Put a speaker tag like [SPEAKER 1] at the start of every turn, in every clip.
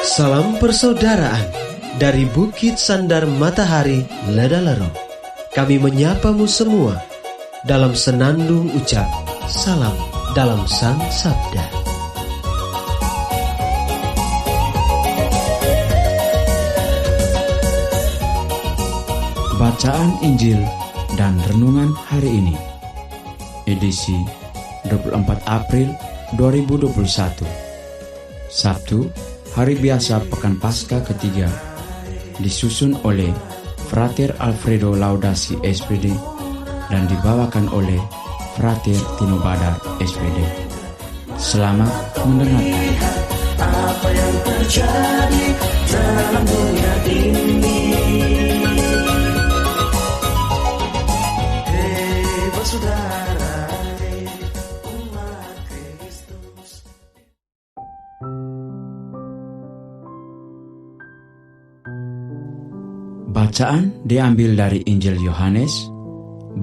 [SPEAKER 1] Salam persaudaraan dari Bukit Sandar Matahari Ledalero. Kami menyapamu semua dalam senandung ucap salam dalam Sang Sabda.
[SPEAKER 2] Bacaan Injil dan Renungan hari ini, edisi 24 April 2021, Sabtu, hari biasa Pekan Paskah ketiga, disusun oleh Frater Alfredo Laudasi SPD dan dibawakan oleh Frater Tino Badar SPD. Selamat mendengarkan.
[SPEAKER 3] Apa yang terjadi dalam dunia ini? Hei bersaudara, hei umat Kristus.
[SPEAKER 2] Bacaan diambil dari Injil Yohanes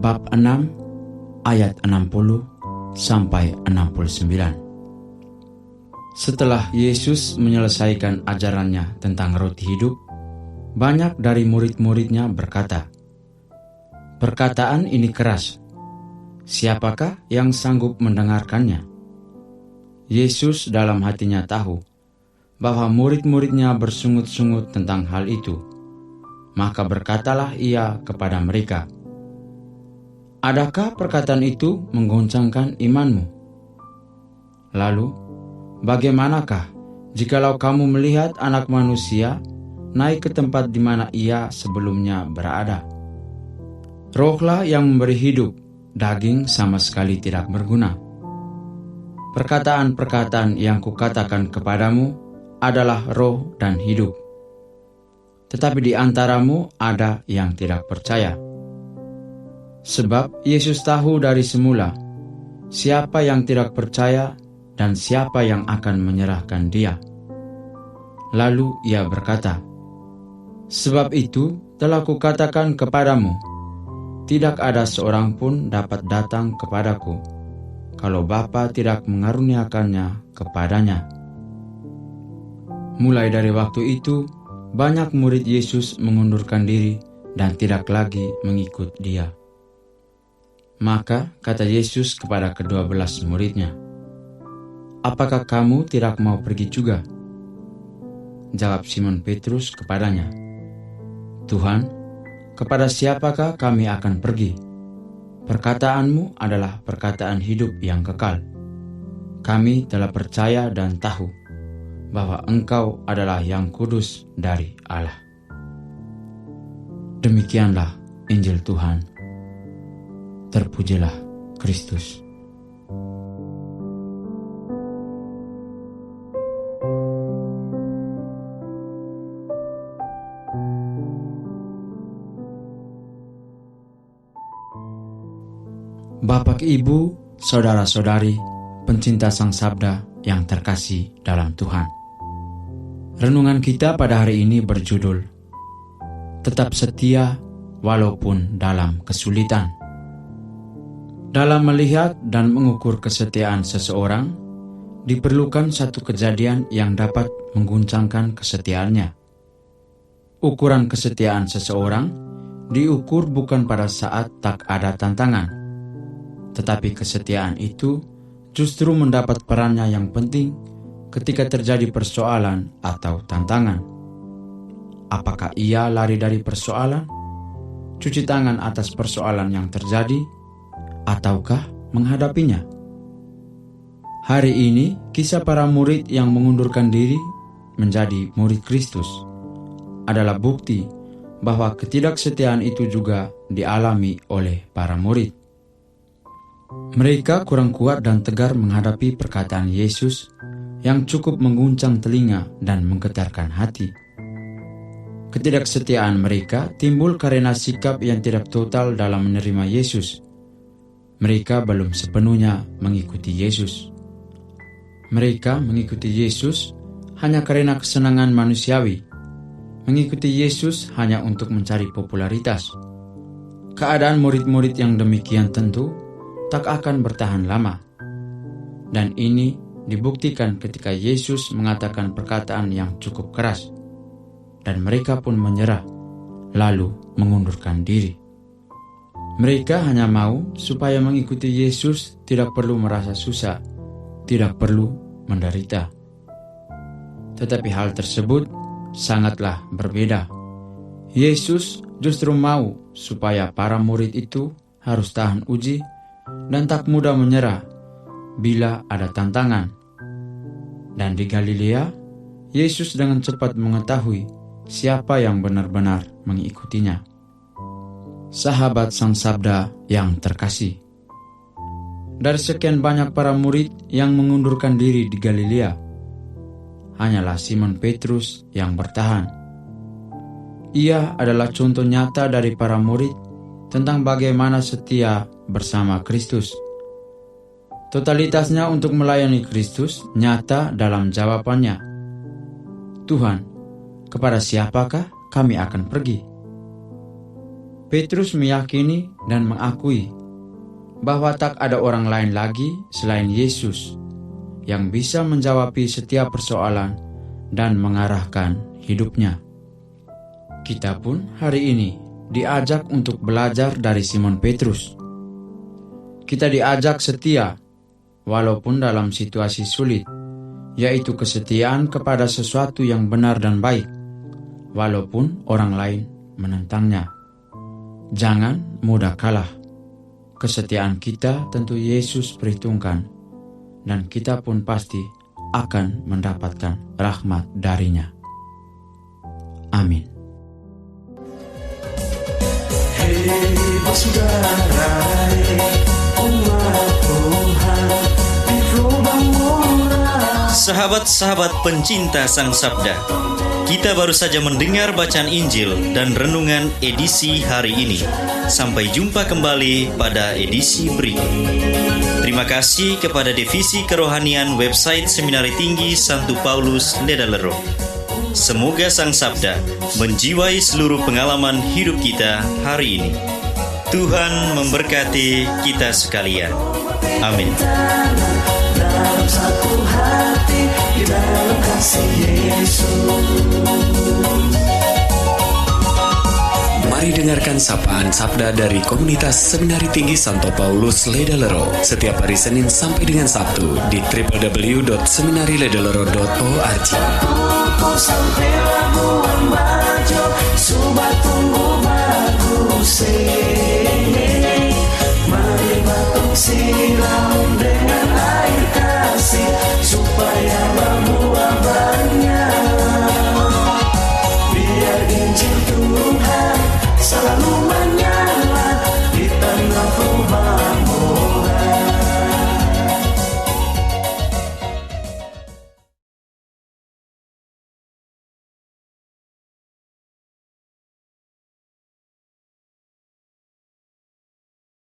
[SPEAKER 2] bab 6 ayat 60 sampai 69. Setelah Yesus menyelesaikan ajarannya tentang roti hidup, banyak dari murid-muridnya berkata, "Perkataan ini keras. Siapakah yang sanggup mendengarkannya?" Yesus dalam hatinya tahu bahwa murid-muridnya bersungut-sungut tentang hal itu. Maka berkatalah ia kepada mereka, "Adakah perkataan itu menggoncangkan imanmu? Lalu, bagaimanakah jikalau kamu melihat Anak Manusia naik ke tempat di mana ia sebelumnya berada? Rohlah yang memberi hidup, daging sama sekali tidak berguna. Perkataan-perkataan yang kukatakan kepadamu adalah roh dan hidup. Tetapi di antaramu ada yang tidak percaya." Sebab Yesus tahu dari semula siapa yang tidak percaya dan siapa yang akan menyerahkan dia. Lalu ia berkata, "Sebab itu telah kukatakan kepadamu, tidak ada seorang pun dapat datang kepadaku, kalau Bapa tidak mengaruniakannya kepadanya." Mulai dari waktu itu, banyak murid Yesus mengundurkan diri dan tidak lagi mengikut dia. Maka kata Yesus kepada ke-12 muridnya, "Apakah kamu tidak mau pergi juga?" Jawab Simon Petrus kepadanya, "Tuhan, kepada siapakah kami akan pergi? Perkataanmu adalah perkataan hidup yang kekal. Kami telah percaya dan tahu bahwa Engkau adalah yang kudus dari Allah." Demikianlah Injil Tuhan. Terpujilah Kristus. Bapak, Ibu, saudara-saudari, pencinta Sang Sabda yang terkasih dalam Tuhan. Renungan kita pada hari ini berjudul Tetap Setia Walaupun Dalam Kesulitan. Dalam melihat dan mengukur kesetiaan seseorang, diperlukan satu kejadian yang dapat mengguncangkan kesetiaannya. Ukuran kesetiaan seseorang diukur bukan pada saat tak ada tantangan, tetapi kesetiaan itu justru mendapat perannya yang penting ketika terjadi persoalan atau tantangan. Apakah ia lari dari persoalan, cuci tangan atas persoalan yang terjadi, ataukah menghadapinya? Hari ini, kisah para murid yang mengundurkan diri menjadi murid Kristus adalah bukti bahwa ketidaksetiaan itu juga dialami oleh para murid. Mereka kurang kuat dan tegar menghadapi perkataan Yesus yang cukup mengguncang telinga dan menggetarkan hati. Ketidaksetiaan mereka timbul karena sikap yang tidak total dalam menerima Yesus. Mereka belum sepenuhnya mengikuti Yesus. Mereka mengikuti Yesus hanya karena kesenangan manusiawi. Mengikuti Yesus hanya untuk mencari popularitas. Keadaan murid-murid yang demikian tentu tak akan bertahan lama. Dan ini dibuktikan ketika Yesus mengatakan perkataan yang cukup keras, dan mereka pun menyerah, lalu mengundurkan diri. Mereka hanya mau supaya mengikuti Yesus tidak perlu merasa susah, tidak perlu menderita. Tetapi hal tersebut sangatlah berbeda. Yesus justru mau supaya para murid itu harus tahan uji dan tak mudah menyerah bila ada tantangan. Dan di Galilea, Yesus dengan cepat mengetahui siapa yang benar-benar mengikutinya. Sahabat Sang Sabda yang terkasih, dari sekian banyak para murid yang mengundurkan diri di Galilea, hanyalah Simon Petrus yang bertahan. Ia adalah contoh nyata dari para murid tentang bagaimana setia bersama Kristus. Totalitasnya untuk melayani Kristus nyata dalam jawabannya. Tuhan, kepada siapakah kami akan pergi? Petrus meyakini dan mengakui bahwa tak ada orang lain lagi selain Yesus yang bisa menjawab setiap persoalan dan mengarahkan hidupnya. Kita pun hari ini diajak untuk belajar dari Simon Petrus. Kita diajak setia walaupun dalam situasi sulit, yaitu kesetiaan kepada sesuatu yang benar dan baik, walaupun orang lain menentangnya. Jangan mudah kalah. Kesetiaan kita tentu Yesus perhitungkan, dan kita pun pasti akan mendapatkan rahmat darinya. Amin.
[SPEAKER 3] Hei bersaudara, umat Tuhan di lubang murah.
[SPEAKER 4] Sahabat-sahabat pencinta Sang Sabda, kita baru saja mendengar bacaan Injil dan renungan edisi hari ini. Sampai jumpa kembali pada edisi berikut. Terima kasih kepada Divisi Kerohanian website Seminari Tinggi Santo Paulus Ledalero. Semoga Sang Sabda menjiwai seluruh pengalaman hidup kita hari ini. Tuhan memberkati kita sekalian. Amin.
[SPEAKER 3] Dalam satu hati, di dalam kasih Yesus.
[SPEAKER 5] Mari dengarkan sapaan Sabda dari Komunitas Seminari Tinggi Santo Paulus Ledalero setiap hari Senin sampai dengan Sabtu di www.seminariledalero.org.
[SPEAKER 3] Kau sampai Labuan Bajo, Sobat tunggu bagus. Mari batuk sila